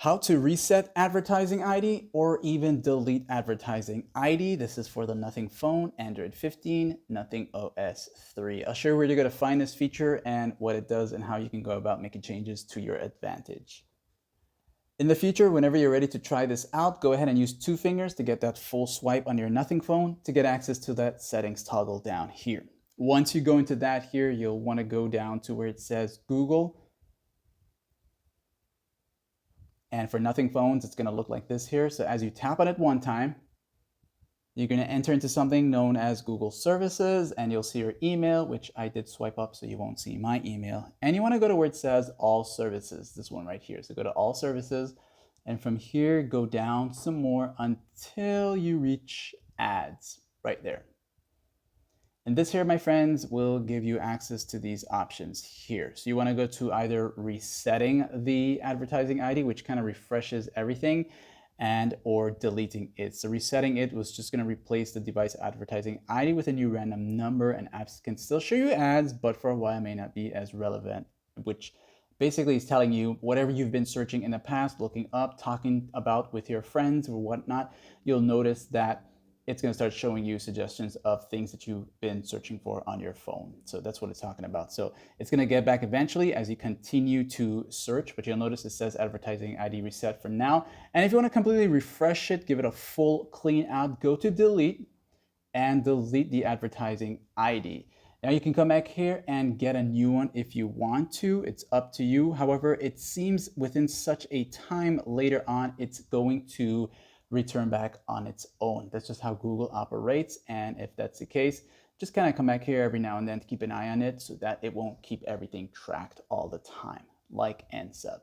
How to reset advertising ID or even delete advertising ID. This is for the Nothing phone, Android 15, Nothing OS 3. I'll show you where you're going to find this feature and what it does and how you can go about making changes to your advantage. In the future, whenever you're ready to try this out, go ahead and use 2 fingers to get that full swipe on your Nothing phone to get access to that settings toggle down here. Once you go into that here, you'll want to go down to where it says Google. And for Nothing phones, it's going to look like this here. So as you tap on it one time, you're going to enter into something known as Google Services, and you'll see your email, which I did swipe up so you won't see my email. And you want to go to where it says All Services, this one right here. So go to All Services, and from here, go down some more until you reach Ads right there. And this here, my friends, will give you access to these options here. So you want to go to either resetting the advertising ID, which kind of refreshes everything, and or deleting it. So resetting it was just going to replace the device advertising ID with a new random number, and apps can still show you ads, but for a while may not be as relevant, which basically is telling you whatever you've been searching in the past, looking up, talking about with your friends or whatnot, you'll notice that it's going to start showing you suggestions of things that you've been searching for on your phone. So that's what it's talking about. So it's going to get back eventually as you continue to search, but you'll notice it says advertising ID reset for now. And if you want to completely refresh it, give it a full clean out, go to delete and delete the advertising ID. Now you can come back here and get a new one if you want to. It's up to you. However, it seems within such a time later on, it's going to return back on its own. That's just how Google operates. And if that's the case, just kind of come back here every now and then to keep an eye on it so that it won't keep everything tracked all the time, like and sub.